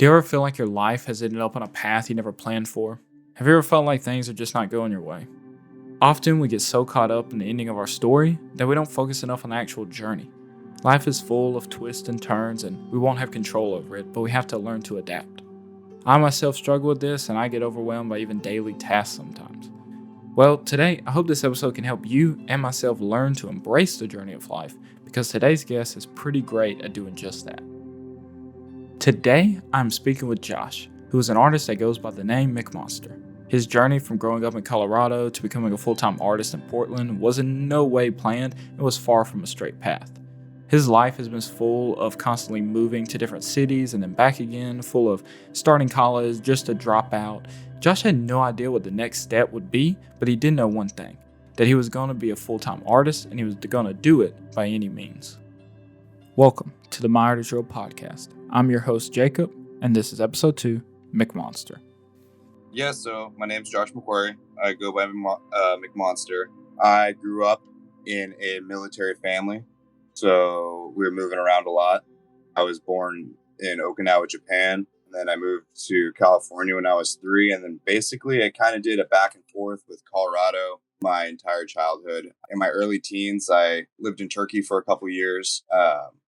Do you ever feel like your life has ended up on a path you never planned for? Have you ever felt like things are just not going your way? Often we get so caught up in the ending of our story that we don't focus enough on the actual journey. Life is full of twists and turns and we won't have control over it, but we have to learn to adapt. I myself struggle with this and I get overwhelmed by even daily tasks sometimes. Well, today I hope this episode can help you and myself learn to embrace the journey of life because today's guest is pretty great at doing just that. Today, I'm speaking with Josh, who is an artist that goes by the name McMonster. His journey from growing up in Colorado to becoming a full-time artist in Portland was in no way planned and was far from a straight path. His life has been full of constantly moving to different cities and then back again, full of starting college just to drop out. Josh had no idea what the next step would be, but he did know one thing, that he was going to be a full-time artist and he was going to do it by any means. Welcome to the Myartisreal Podcast. I'm your host, Jacob, and this is episode 2, McMonster. Yeah, so my name's Josh McQuarrie. I go by McMonster. I grew up in a military family, so we were moving around a lot. I was born in Okinawa, Japan, and then I moved to California when I was 3, and then basically I kind of did a back and forth with Colorado my entire childhood. In my early teens, I lived in Turkey for a couple years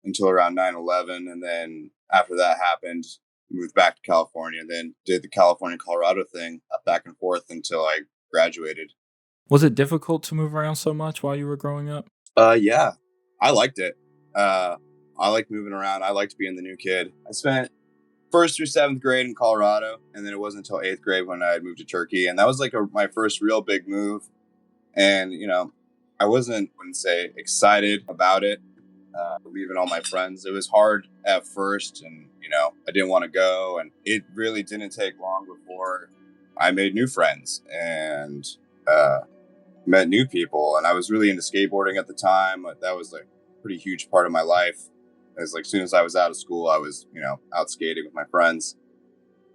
until around 9/11, and then after that happened, moved back to California, then did the California-Colorado thing back and forth until I graduated. Was it difficult to move around so much while you were growing up? Yeah, I liked it. I liked moving around. I liked being the new kid. I spent 1st through 7th grade in Colorado, and then it wasn't until 8th grade when I moved to Turkey, and that was like my first real big move. And, I wouldn't say excited about it, leaving all my friends. It was hard at first, and, I didn't want to go. And it really didn't take long before I made new friends and met new people. And I was really into skateboarding at the time. That was like a pretty huge part of my life. It was like as soon as I was out of school, I was, out skating with my friends.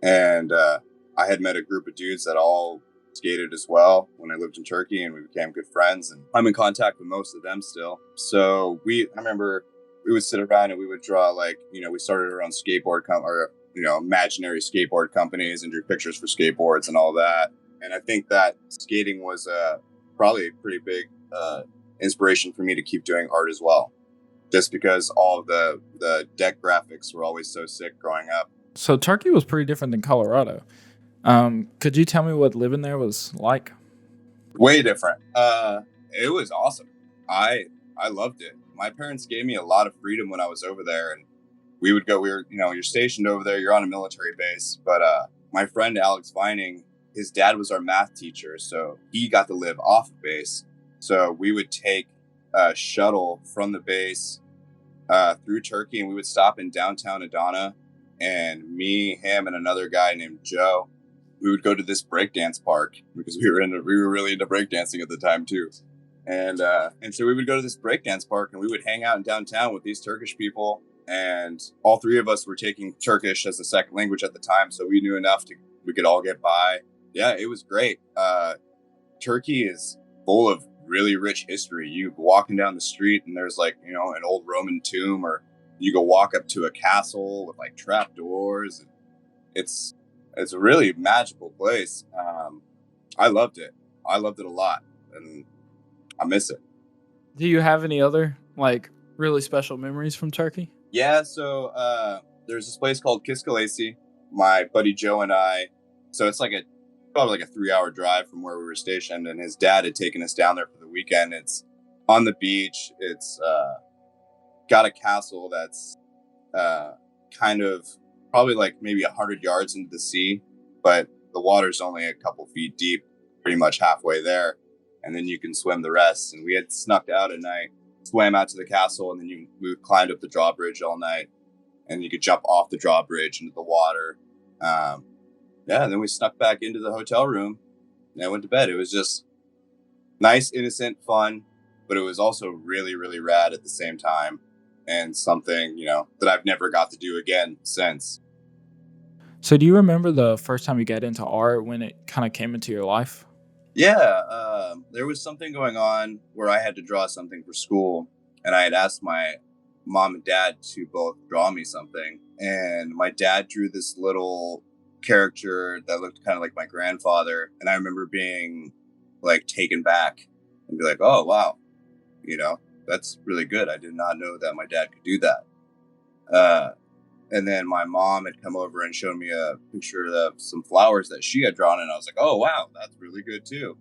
And I had met a group of dudes that all skated as well when I lived in Turkey, and we became good friends, and I'm in contact with most of them still. So I remember we would sit around and we would draw, we started our own skateboard imaginary skateboard companies and drew pictures for skateboards and all that. And I think that skating was probably a pretty big inspiration for me to keep doing art as well, just because all of the deck graphics were always so sick growing up. So Turkey was pretty different than Colorado. Could you tell me what living there was like? Way different. It was awesome. I loved it. My parents gave me a lot of freedom when I was over there, and we would go, you're stationed over there, you're on a military base. But my friend Alex Vining, his dad was our math teacher, so he got to live off of base. So we would take a shuttle from the base through Turkey, and we would stop in downtown Adana, and me, him, and another guy named Joe, we would go to this breakdance park because we were really into breakdancing at the time too. And so we would go to this breakdance park and we would hang out in downtown with these Turkish people. And all 3 of us were taking Turkish as a second language at the time. So we knew enough we could all get by. Yeah, it was great. Turkey is full of really rich history. You go walking down the street and there's an old Roman tomb, or you go walk up to a castle with trap doors. And it's a really magical place. I loved it. I loved it a lot, and I miss it. Do you have any other really special memories from Turkey? Yeah, so there's this place called Kiskalesi. My buddy Joe and I. So it's probably a 3-hour drive from where we were stationed, and his dad had taken us down there for the weekend. It's on the beach. It's got a castle that's kind of probably maybe 100 yards into the sea, but the water's only a couple feet deep, pretty much halfway there. And then you can swim the rest. And we had snuck out at night, swam out to the castle, and then we climbed up the drawbridge all night. And you could jump off the drawbridge into the water. And then we snuck back into the hotel room and I went to bed. It was just nice, innocent, fun, but it was also really, really rad at the same time. And something, that I've never got to do again since. So do you remember the first time you got into art, when it kind of came into your life? Yeah, there was something going on where I had to draw something for school, and I had asked my mom and dad to both draw me something. and my dad drew this little character that looked kind of like my grandfather. And I remember being like taken back and be like, oh, wow, you know, that's really good. I did not know that my dad could do that. And then my mom had come over and shown me a picture of some flowers that she had drawn. And I was like, oh, wow, that's really good too.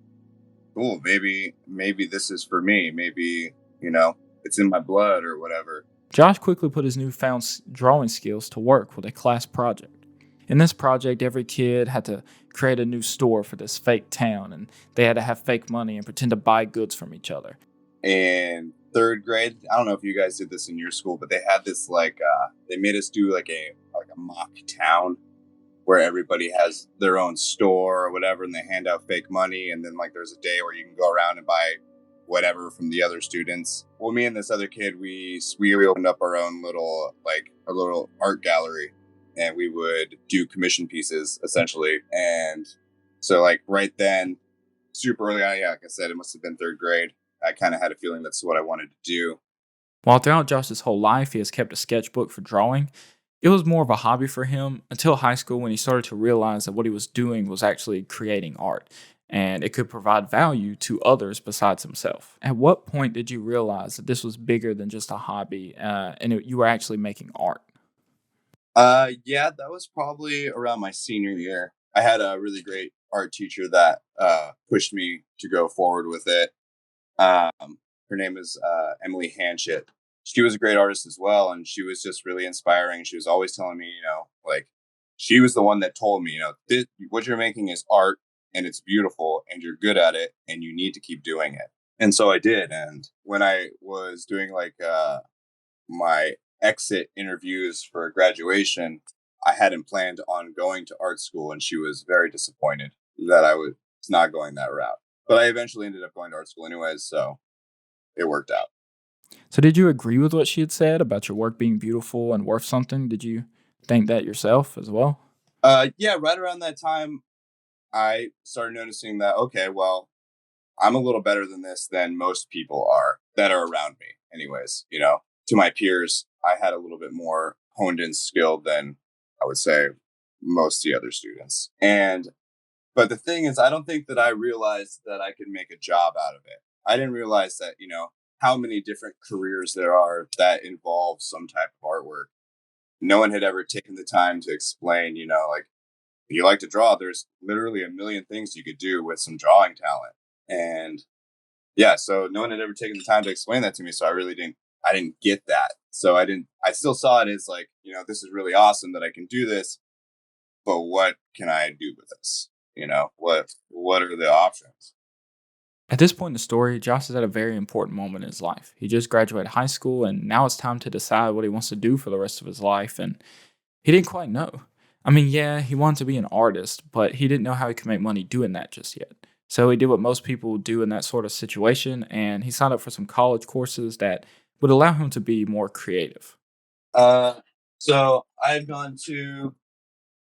Cool. Maybe this is for me. Maybe, it's in my blood or whatever. Josh quickly put his newfound drawing skills to work with a class project. In this project, every kid had to create a new store for this fake town, and they had to have fake money and pretend to buy goods from each other. In third grade, I don't know if you guys did this in your school, but they had this they made us do like a mock town where everybody has their own store or whatever, and they hand out fake money, and then like there's a day where you can go around and buy whatever from the other students. Well, me and this other kid, we opened up our own little art gallery, and we would do commission pieces essentially. And so like right then, super early on, like I said, it must have been third grade, I kind of had a feeling that's what I wanted to do. While throughout Josh's whole life he has kept a sketchbook for drawing, it was more of a hobby for him until high school, when he started to realize that what he was doing was actually creating art, and it could provide value to others besides himself. At what point did you realize that this was bigger than just a hobby, and you were actually making art? Yeah, that was probably around my senior year. I had a really great art teacher that pushed me to go forward with it. Her name is Emily Hanchett. She was a great artist as well, and she was just really inspiring. She was always telling me, she was the one that told me, what you're making is art, and it's beautiful, and you're good at it, and you need to keep doing it. And so I did. And when I was doing my exit interviews for graduation, I hadn't planned on going to art school, and she was very disappointed that I was not going that route. But I eventually ended up going to art school anyways, so it worked out. So did you agree with what she had said about your work being beautiful and worth something? Did you think that yourself as well? Yeah, right around that time, I started noticing that, okay, well, I'm a little better than this than most people are that are around me anyways. To my peers, I had a little bit more honed in skill than I would say most of the other students. But the thing is, I don't think that I realized that I could make a job out of it. I didn't realize that, how many different careers there are that involve some type of artwork. No one had ever taken the time to explain, if you like to draw, there's literally a million things you could do with some drawing talent. And yeah, so no one had ever taken the time to explain that to me. So I didn't get that. So I still saw it as this is really awesome that I can do this, but what can I do with this? What are the options? At this point in the story, Josh is at a very important moment in his life. He just graduated high school, and now it's time to decide what he wants to do for the rest of his life, and he didn't quite know. I mean, yeah, he wanted to be an artist, but he didn't know how he could make money doing that just yet. So he did what most people do in that sort of situation, and he signed up for some college courses that would allow him to be more creative. So I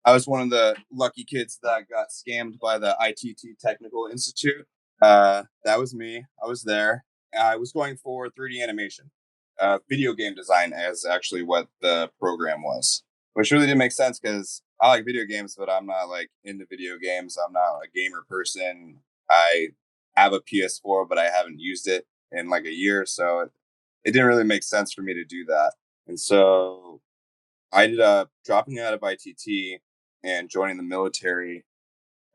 was one of the lucky kids that got scammed by the ITT Technical Institute. That was me. I was there. I was going for 3D animation. Video game design is actually what the program was, which really didn't make sense because I like video games, but I'm not into video games. I'm not a gamer person. I have a PS4, but I haven't used it in a year. So it didn't really make sense for me to do that. And so I ended up dropping out of ITT and joining the military,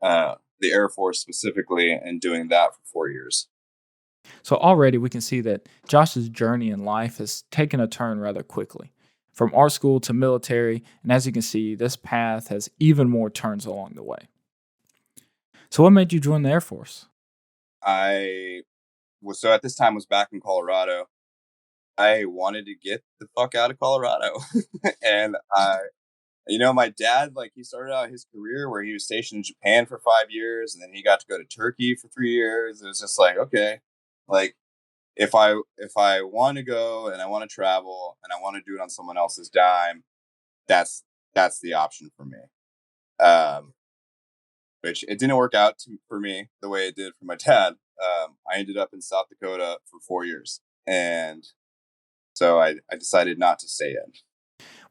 the Air Force specifically, and doing that for 4 years. So already we can see that Josh's journey in life has taken a turn rather quickly, from art school to military, and as you can see, this path has even more turns along the way. So what made you join the Air Force? So at this time was back in Colorado. I wanted to get the fuck out of Colorado. And my dad, he started out his career where he was stationed in Japan for 5 years, and then he got to go to Turkey for 3 years. It was just okay, if I want to go and I want to travel and I want to do it on someone else's dime, that's the option for me. Which it didn't work out for me the way it did for my dad. I ended up in South Dakota for 4 years, and so I decided not to stay in.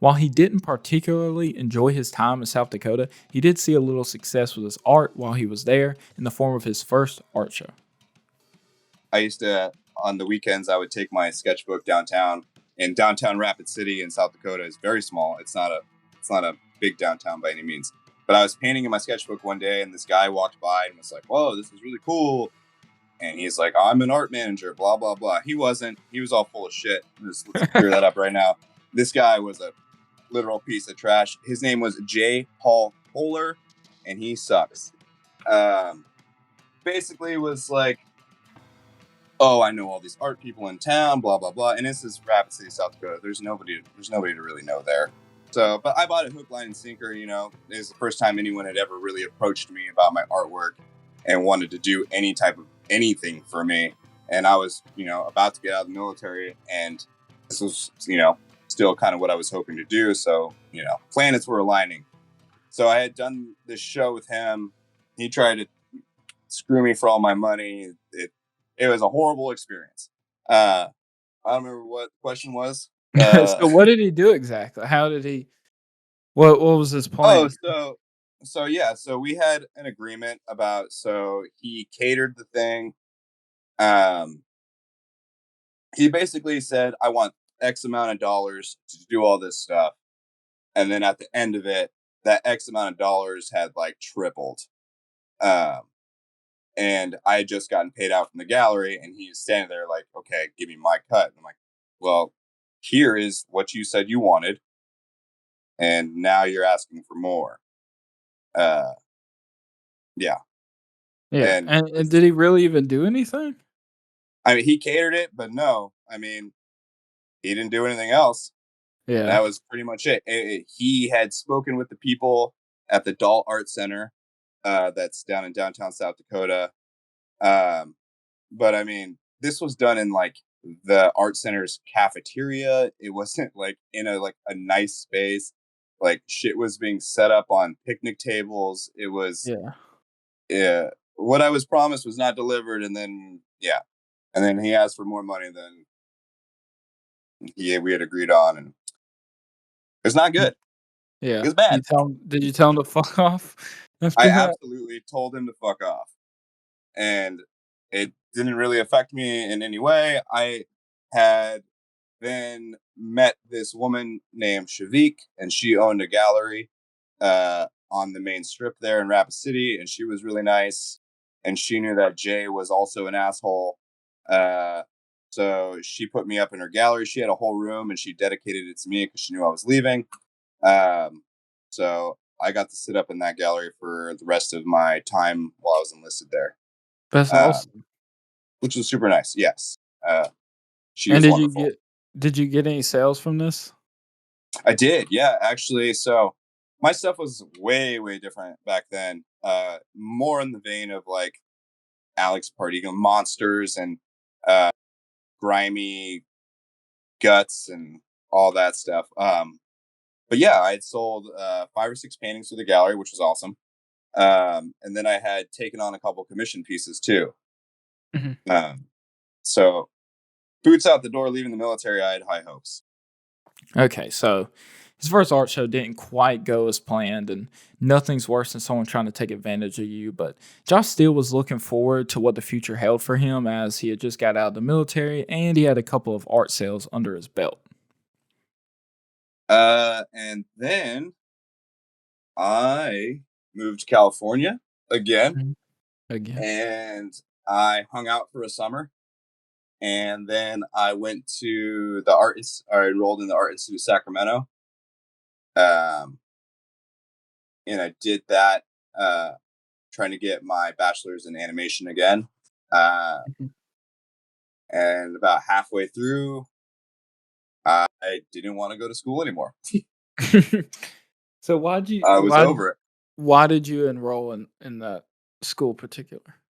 While he didn't particularly enjoy his time in South Dakota, he did see a little success with his art while he was there in the form of his first art show. I used to, on the weekends, I would take my sketchbook downtown. And downtown Rapid City in South Dakota is very small. It's not a big downtown by any means. But I was painting in my sketchbook one day, and this guy walked by and was like, "Whoa, this is really cool." And he's like, "I'm an art manager, blah, blah, blah." He wasn't. He was all full of shit. Let's clear that up right now. This guy was a literal piece of trash. His name was J. Paul Kohler, and he sucks. Basically was like, "Oh, I know all these art people in town, blah, blah, blah." And this is Rapid City, South Dakota. There's nobody to really know there. So, but I bought it hook, line, and sinker. It was the first time anyone had ever really approached me about my artwork and wanted to do any type of anything for me. And I was, about to get out of the military, and this was, still kind of what I was hoping to do. So, planets were aligning. So I had done this show with him. He tried to screw me for all my money. It was a horrible experience. I don't remember what the question was. So what did he do exactly? How did he? What was his plan? So we had an agreement about. So he catered the thing. He basically said, "I want X amount of dollars to do all this stuff," and then at the end of it, that X amount of dollars had like tripled. And I had just gotten paid out from the gallery, and he's standing there like, "Okay, give me my cut." And I'm like, "Well, here is what you said you wanted, and now you're asking for more." Uh, yeah. Yeah, And and did he really even do anything? I mean, he catered it, but no, I mean, he didn't do anything else. And Yeah. that was pretty much it. He had spoken with the people at the Dahl Art Center, that's down in downtown South Dakota. Um, but I mean, this was done in like the art center's cafeteria. It wasn't like in a nice space. Like shit was being set up on picnic tables. It was Yeah. what I was promised was not delivered, and then he asked for more money than we had agreed on, and it's not good. Yeah. It's bad. Did you tell him to fuck off I after that? absolutely told him to fuck off, and it didn't really affect me in any way. I had then met this woman named Shavik, and she owned a gallery on the main strip there in Rapid City, and she was really nice. And she knew that Jay was also an asshole. Uh, so she put me up in her gallery. She had a whole room, and she dedicated it to me because she knew I was leaving. So I got to sit up in that gallery for the rest of my time while I was enlisted there, That's uh, awesome. which was super nice. Yes. She And was wonderful. did you get any sales from this? I did, yeah, actually. So my stuff was way, way different back then. More in the vein of like Alex Party monsters and uh, grimy guts and all that stuff. But yeah, I had sold 5 or 6 paintings to the gallery, which was awesome. And then I had taken on a couple commission pieces too. Mhm. So boots out the door, leaving the military, I had high hopes. Okay, so his first art show didn't quite go as planned, and nothing's worse than someone trying to take advantage of you. But Josh still was looking forward to what the future held for him as he had just got out of the military and he had a couple of art sales under his belt. And then I moved to California again, Mhm. Again. and I hung out for a summer. And then I went to the I enrolled in the Art Institute of Sacramento. Um, and I did that, trying to get my bachelor's in animation again. Uh, Mhm. and about halfway through, I didn't want to go to school anymore. So I was over it. why did you enroll in that school particular?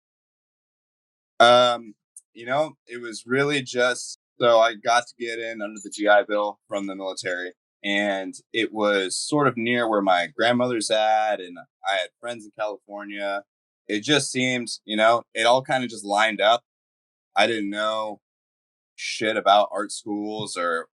Um, it was really just so I got to get in under the GI Bill from the military, and it was sort of near where my grandmother's at, and I had friends in California. It just seemed, it all kind of just lined up. I didn't know shit about art schools or,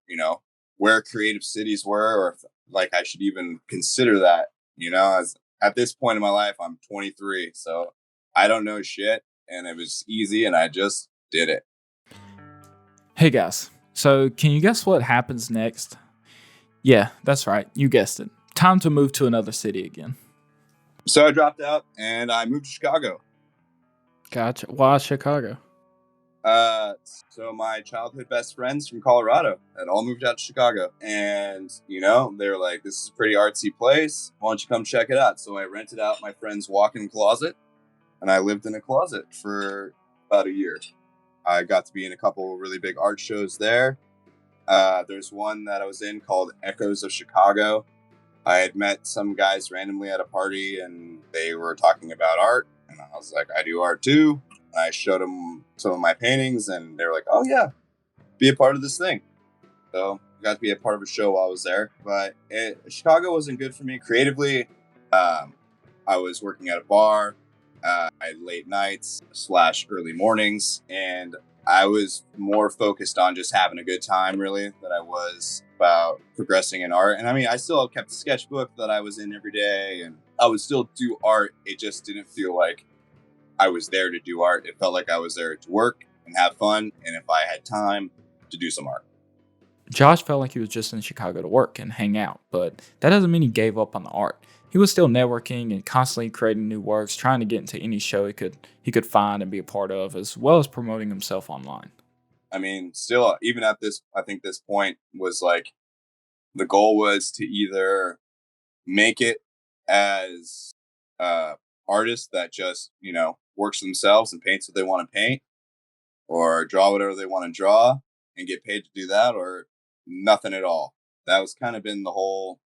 where creative cities were, or if, like, I should even consider that. As at this point in my life, I'm 23, so I don't know shit, and it was easy, and I just did it. Hey guys, so can you guess what happens next? Yeah, that's right, you guessed it. Time to move to another city again. So I dropped out and I moved to Chicago. Gotcha. Why Chicago? So my childhood best friends from Colorado had all moved out to Chicago, and they were like, "This is a pretty artsy place. Why don't you come check it out?" So I rented out my friend's walk-in closet, and I lived in a closet for about a year. I got to be in a couple of really big art shows there. There's one that I was in called Echoes of Chicago. I had met some guys randomly at a party, and they were talking about art, and I was like, "I do art too." I showed them some of my paintings, and they were like, "Oh yeah, be a part of this thing." So I got to be a part of a show while I was there. But Chicago wasn't good for me creatively. I was working at a bar. I had late nights / early mornings, and I was more focused on just having a good time, really, than I was about progressing in art. And I mean, I still kept a sketchbook that I was in every day, and I would still do art. It just didn't feel like I was there to do art. It felt like I was there to work and have fun, and if I had time, to do some art. Josh felt like he was just in Chicago to work and hang out, but that doesn't mean he gave up on the art. He was still networking and constantly creating new works, trying to get into any show he could find and be a part of, as well as promoting himself online. I mean, still, even at this, I think this point was like the goal was to either make it as artists that just works themselves and paints what they want to paint, or draw whatever they want to draw and get paid to do that, or nothing at all. That was kind of been the whole.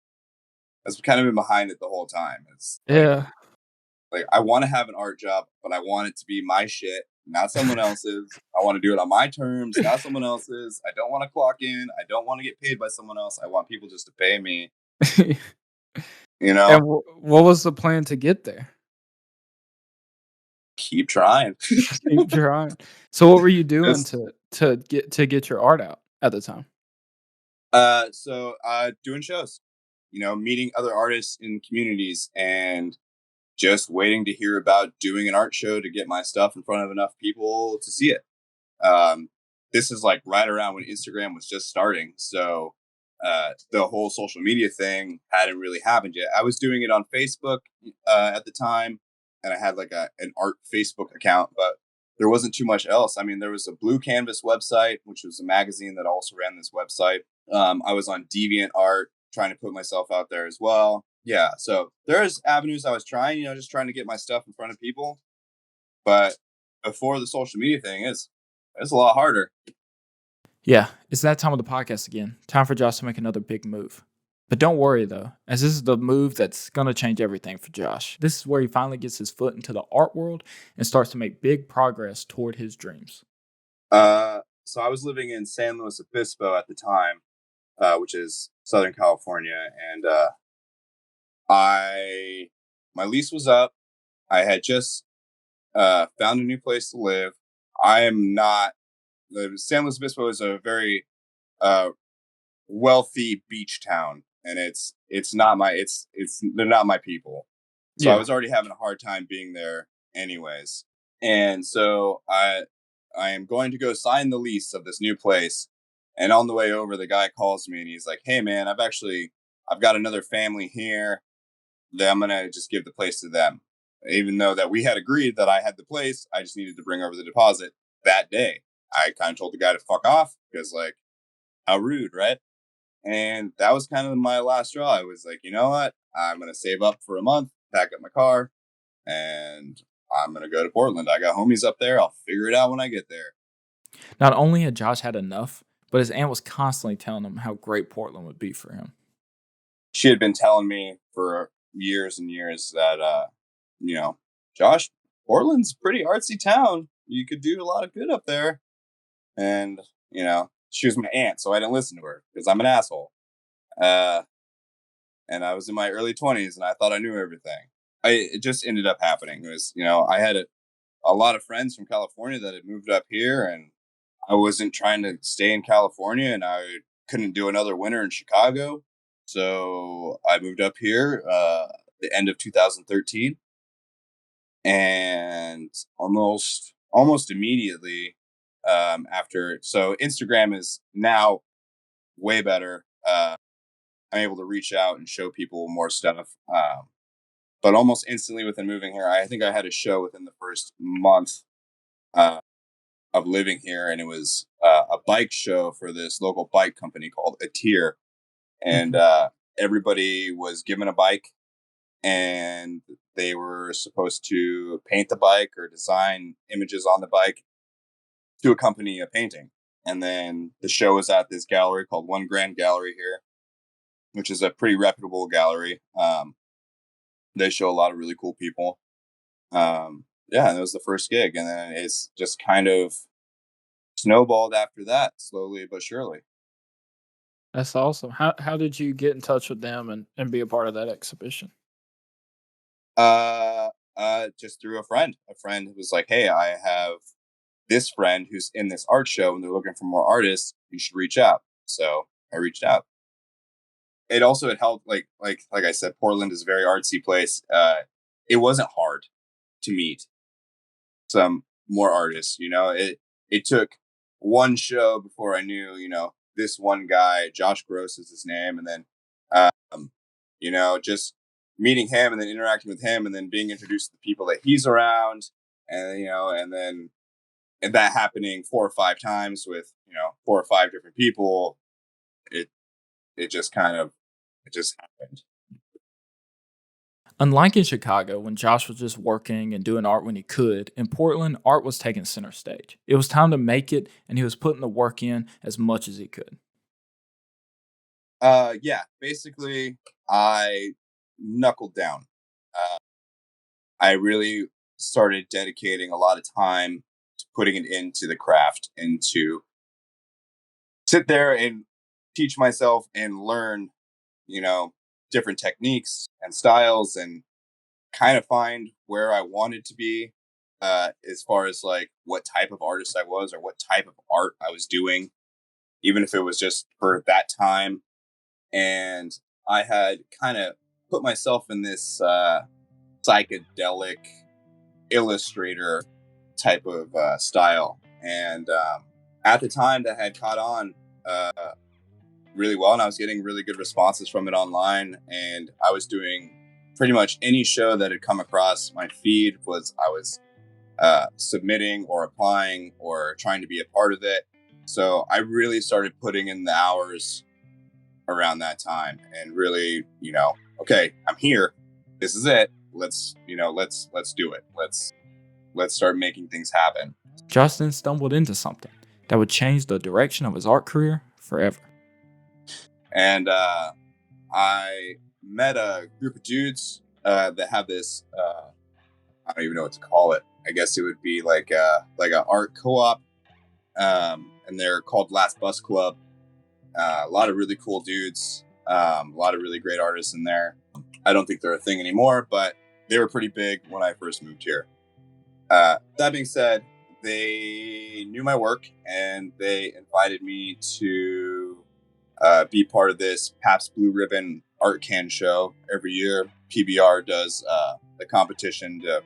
That's kind of been behind it the whole time. It's Yeah. like I want to have an art job, but I want it to be my shit, not someone else's. I want to do it on my terms, not someone else's. I don't want to clock in. I don't want to get paid by someone else. I want people just to pay me. You know, And what was the plan to get there? keep trying. Keep trying. So what were you doing Just, to get your art out at the time? doing shows, meeting other artists in communities, and just waiting to hear about doing an art show to get my stuff in front of enough people to see it. Um, this is like right around when Instagram was just starting. So the whole social media thing hadn't really happened yet. I was doing it on Facebook at the time, and I had like an art Facebook account, but there wasn't too much else. I mean, there was a Blue Canvas website, which was a magazine that also ran this website. I was on DeviantArt trying to put myself out there as well. Yeah, so there's avenues I was trying, just trying to get my stuff in front of people. But before the social media thing, it's a lot harder. Yeah, it's that time of the podcast again. Time for Josh to make another big move. But don't worry though, as this is the move that's gonna change everything for Josh. This is where he finally gets his foot into the art world and starts to make big progress toward his dreams. So I was living in San Luis Obispo at the time, which is Southern California, and I my lease was up. I had just found a new place to live. I am not. The San Luis Obispo is a very uh, wealthy beach town, and it's not my it's they're not my people. So I Yeah. was already having a hard time being there, anyways. And so I am going to go sign the lease of this new place. And on the way over, the guy calls me and he's like, "Hey man, I've got another family here that I'm gonna just give the place to them." Even though that we had agreed that I had the place, I just needed to bring over the deposit that day. I kind of told the guy to fuck off because, like, how rude, right? And that was kind of my last straw. I was like, you know what? I'm gonna save up for a month, pack up my car, and I'm gonna go to Portland. I got homies up there. I'll figure it out when I get there. Not only had Josh had enough, but his aunt was constantly telling him how great Portland would be for him. She had been telling me for years and years that, Josh, Portland's a pretty artsy town. You could do a lot of good up there. And, she was my aunt, so I didn't listen to her because I'm an asshole. Uh, and I was in my early 20s and I thought I knew everything. It just ended up happening. It was, I had a lot of friends from California that had moved up here, and I wasn't trying to stay in California, and I couldn't do another winter in Chicago. So I moved up here the end of 2013, and almost immediately after. So Instagram is now way better. I'm able to reach out and show people more stuff. But almost instantly within moving here, I think I had a show within the first month uh, of living here, and it was a bike show for this local bike company called Atir, and Mhm. everybody was given a bike, and they were supposed to paint the bike or design images on the bike to accompany a painting. And then the show was at this gallery called One Grand Gallery here, which is a pretty reputable gallery. They show a lot of really cool people. Yeah, and it was the first gig, and then it's just kind of snowballed after that, slowly but surely. That's awesome. How did you get in touch with them and be a part of that exhibition? Uh, just through a friend. A friend who was like, "Hey, I have this friend who's in this art show, and they're looking for more artists. You should reach out." So I reached out. It helped, like I said, Portland is a very artsy place. It wasn't hard to meet some more artists. It took one show before I knew, this one guy, Josh Gross is his name, and then just meeting him and then interacting with him and then being introduced to the people that he's around, and and that happening 4 or 5 times with 4 or 5 different people. It it just kind of it just happened. Unlike in Chicago, when Josh was just working and doing art when he could, in Portland, art was taking center stage. It was time to make it, and he was putting the work in as much as he could. Yeah, basically, I knuckled down. Uh, I really started dedicating a lot of time to putting it into the craft and to sit there and teach myself and learn, you know, different techniques and styles, and kind of find where I wanted to be as far as like what type of artist I was or what type of art I was doing, even if it was just for that time. And I had kind of put myself in this psychedelic illustrator type of style. And at the time, that had caught on uh, really well, and I was getting really good responses from it online. And I was doing pretty much any show that had come across my feed was I was submitting or applying or trying to be a part of it. So I really started putting in the hours around that time, and really, okay, I'm here. This is it. Let's do it. Let's start making things happen. Justin stumbled into something that would change the direction of his art career forever. And I met a group of dudes that have this. I don't even know what to call it. I guess it would be like a art co-op, and they're called Last Bus Club. A lot of really cool dudes, a lot of really great artists in there. I don't think they're a thing anymore, but they were pretty big when I first moved here. That being said, they knew my work and they invited me to be part of this Pabst Blue Ribbon art can show every year. PBR does the competition to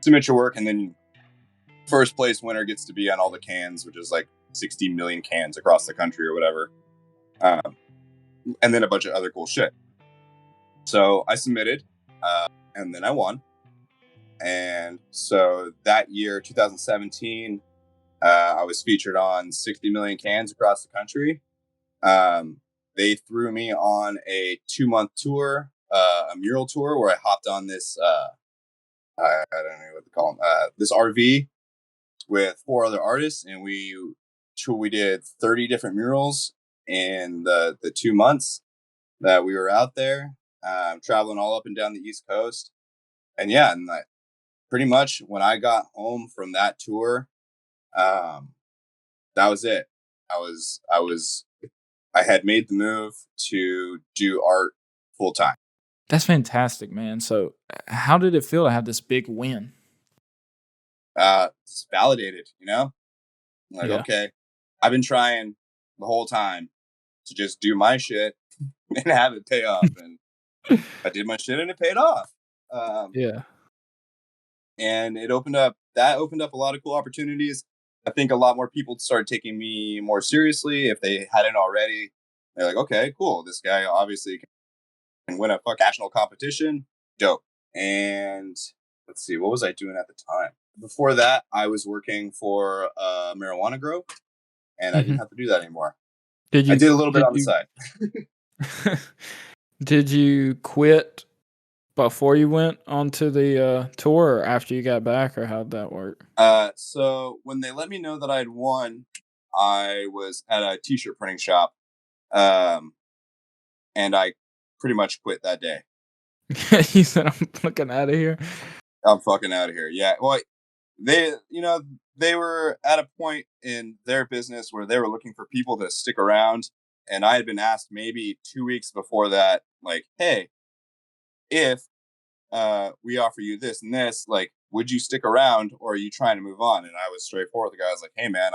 submit your work, and then first place winner gets to be on all the cans, which is like 60 million cans across the country or whatever. And then a bunch of other cool shit. So I submitted, and then I won. And so that year, 2017, I was featured on 60 million cans across the country. They threw me on a 2-month tour, a mural tour, where I hopped on this, I don't know what to call them, this RV with 4 other artists, and we did 30 different murals in the 2 months that we were out there, traveling all up and down the East Coast. And yeah, and pretty much when I got home from that tour, um, that was it. I had made the move to do art full time. That's fantastic, man. So, how did it feel to have this big win? It's validated, like, Yeah. okay, I've been trying the whole time to just do my shit and have it pay off. And I did my shit and it paid off. Yeah. And it opened up a lot of cool opportunities. I think a lot more people started taking me more seriously if they hadn't already. They're like, okay, cool. This guy obviously can win a national competition. Dope. And let's see, what was I doing at the time? Before that, I was working for a marijuana grow, and I didn't have to do that anymore. I did a little bit on the side. Did you quit before you went onto the tour or after you got back, or how'd that work? So when they let me know that I had won, I was at a t-shirt printing shop, and I pretty much quit that day. You said, I'm fucking out of here. I'm fucking out of here. Yeah. Well, they were at a point in their business where they were looking for people to stick around. And I had been asked maybe 2 weeks before that, like, hey, if we offer you this and this, like, would you stick around or are you trying to move on? And I was straightforward. The guy was like, hey man,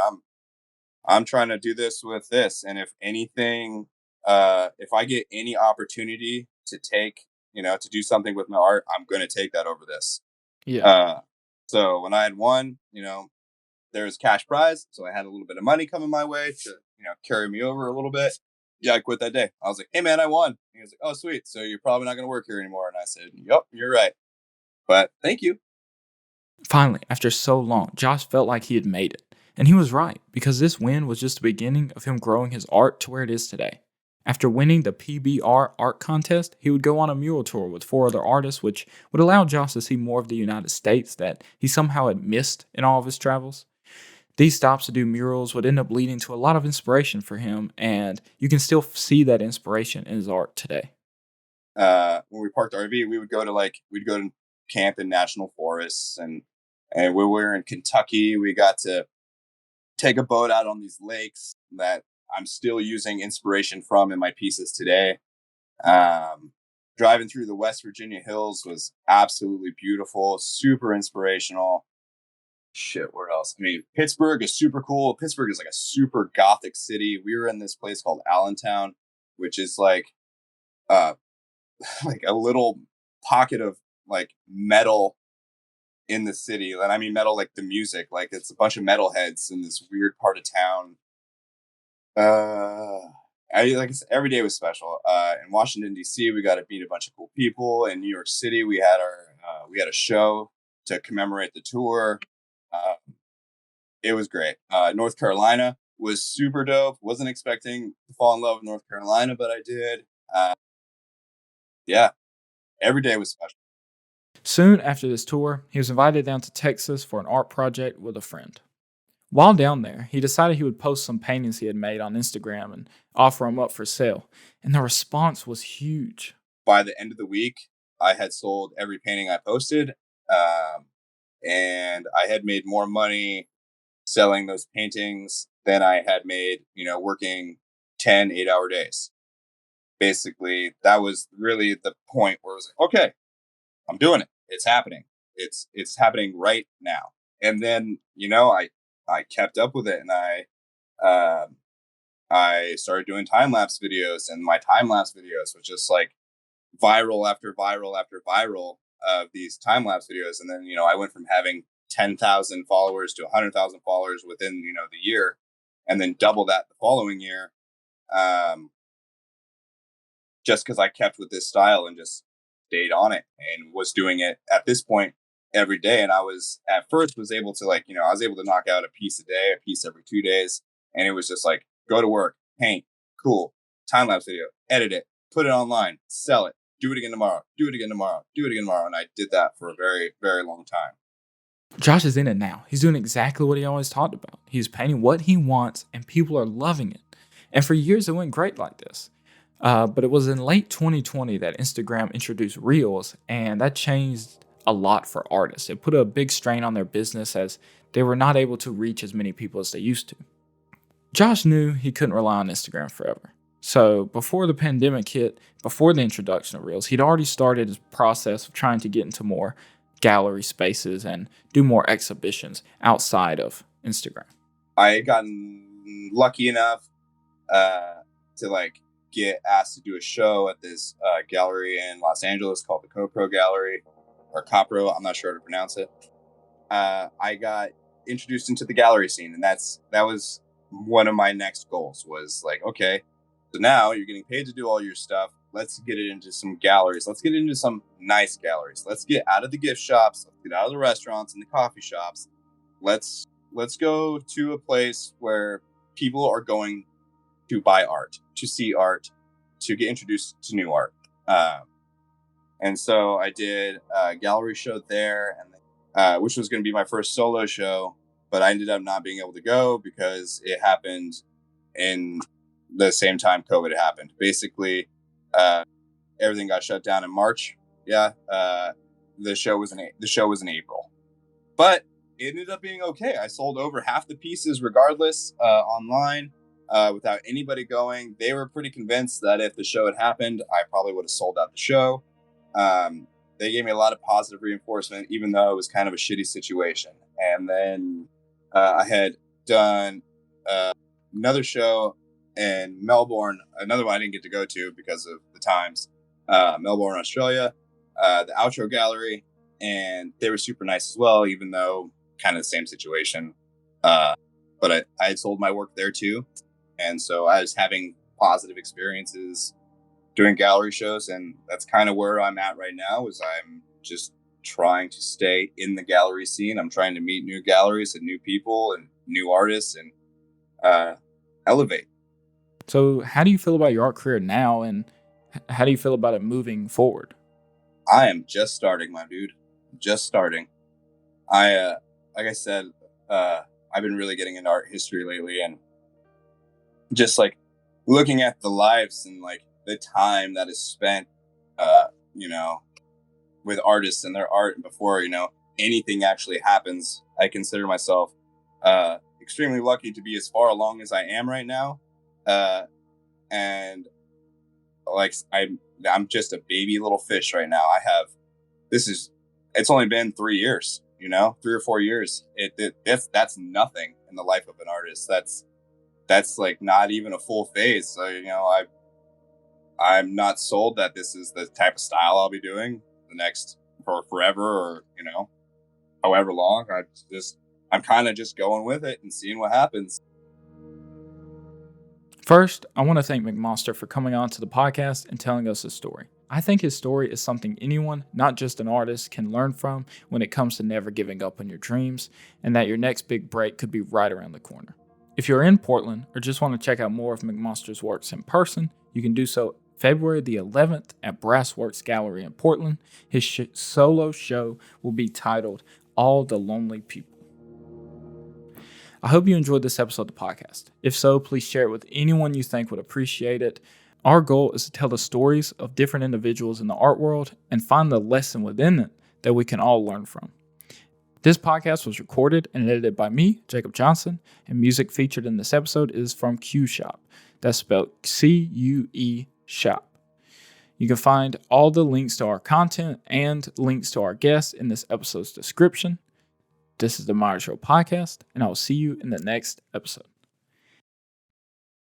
I'm trying to do this with this. And if anything, if I get any opportunity to take, to do something with my art, I'm going to take that over this. Yeah. So when I had won, there was cash prize. So I had a little bit of money coming my way to, carry me over a little bit. Yeah, I quit that day. I was like, hey man, I won. He was like, oh sweet. So you're probably not going to work here anymore. And I said, yep, you're right. But thank you. Finally, after so long, Josh felt like he had made it. And he was right, because this win was just the beginning of him growing his art to where it is today. After winning the PBR art contest, he would go on a mural tour with 4 other artists, which would allow Josh to see more of the United States that he somehow had missed in all of his travels. These stops to do murals would end up leading to a lot of inspiration for him, and you can still see that inspiration in his art today. When we parked the RV, we'd go to camp in national forests, and when we were in Kentucky, we got to take a boat out on these lakes that I'm still using inspiration from in my pieces today. Driving through the West Virginia hills was absolutely beautiful, super inspirational. Shit, where else? I mean, Pittsburgh is super cool. Pittsburgh is like a super gothic city. We were in this place called Allentown, which is like like a little pocket of like metal in the city. And I mean metal like the music. Like it's a bunch of metalheads in this weird part of town. Like I said, every day was special. In Washington D.C., we got to meet a bunch of cool people. In New York City, we had a show to commemorate the tour. It was great. North Carolina was super dope. Wasn't expecting to fall in love with North Carolina, but I did. Yeah, every day was special. Soon after this tour, he was invited down to Texas for an art project with a friend. While down there, he decided he would post some paintings he had made on Instagram and offer them up for sale, and the response was huge. By the end of the week, I had sold every painting I posted, and I had made more money selling those paintings than I had made, working 10 8-hour days. Basically, that was really the point where it was like, okay, I'm doing it. It's happening. It's happening right now. And then, I kept up with it, and I started doing time-lapse videos, and my time-lapse videos was just like viral after viral after viral of these time-lapse videos. And then, I went from having 10,000 followers to 100,000 followers within, the year, and then double that the following year. Just because I kept with this style and just stayed on it and was doing it at this point every day. And I was at first was able to I was able to knock out a piece a day, a piece every 2 days. And it was just like, go to work, paint, cool, time-lapse video, edit it, put it online, sell it, do it again tomorrow, do it again tomorrow, do it again tomorrow. And I did that for a very, very long time. Josh is in it now. He's doing exactly what he always talked about. He's painting what he wants, and people are loving it. And for years, it went great like this. But it was in late 2020 that Instagram introduced Reels, and that changed a lot for artists. It put a big strain on their business as they were not able to reach as many people as they used to. Josh knew he couldn't rely on Instagram forever. So before the pandemic hit, before the introduction of Reels, he'd already started his process of trying to get into more gallery spaces and do more exhibitions outside of Instagram. I had gotten lucky enough to like get asked to do a show at this gallery in Los Angeles called the CoPro Gallery, or Copro. I'm not sure how to pronounce it. I got introduced into the gallery scene, and that was one of my next goals. Was like, okay, so now you're getting paid to do all your stuff. Let's get it into some galleries. Let's get into some nice galleries. Let's get out of the gift shops. Let's get out of the restaurants and the coffee shops. Let's go to a place where people are going to buy art, to see art, to get introduced to new art. And so I did a gallery show there, and which was going to be my first solo show, but I ended up not being able to go because it happened in the same time COVID happened. Basically, everything got shut down in March. Yeah, the show was in April, but it ended up being okay. I sold over half the pieces regardless online without anybody going. They were pretty convinced that if the show had happened, I probably would have sold out the show. They gave me a lot of positive reinforcement, even though it was kind of a shitty situation. And then I had done another show in Melbourne, another one I didn't get to go to because of the times, Melbourne, Australia, the Outro Gallery, and they were super nice as well, even though kind of the same situation. But I had sold my work there too. And so I was having positive experiences doing gallery shows, and that's kind of where I'm at right now. Is I'm just trying to stay in the gallery scene. I'm trying to meet new galleries and new people and new artists and elevate. So how do you feel about your art career now, and how do you feel about it moving forward? I am just starting, my dude. Just starting. Like I said, I've been really getting into art history lately, and just like looking at the lives and like the time that is spent, with artists and their art before, anything actually happens. I consider myself extremely lucky to be as far along as I am right now. And like, I'm just a baby little fish right now. It's only been 3 years, 3 or 4 years. That's nothing in the life of an artist. That's like not even a full phase. So, I'm not sold that this is the type of style I'll be doing for forever or, however long. I'm kind of just going with it and seeing what happens. First, I want to thank McMonster for coming on to the podcast and telling us his story. I think his story is something anyone, not just an artist, can learn from when it comes to never giving up on your dreams, and that your next big break could be right around the corner. If you're in Portland or just want to check out more of McMonster's works in person, you can do so February the 11th at Brassworks Gallery in Portland. His solo show will be titled All the Lonely People. I hope you enjoyed this episode of the podcast. If so, please share it with anyone you think would appreciate it. Our goal is to tell the stories of different individuals in the art world and find the lesson within it that we can all learn from. This podcast was recorded and edited by me, Jacob Johnson, and music featured in this episode is from Q Shop. That's spelled C-U-E Shop. You can find all the links to our content and links to our guests in this episode's description. This is the Myartisreal Podcast, and I will see you in the next episode.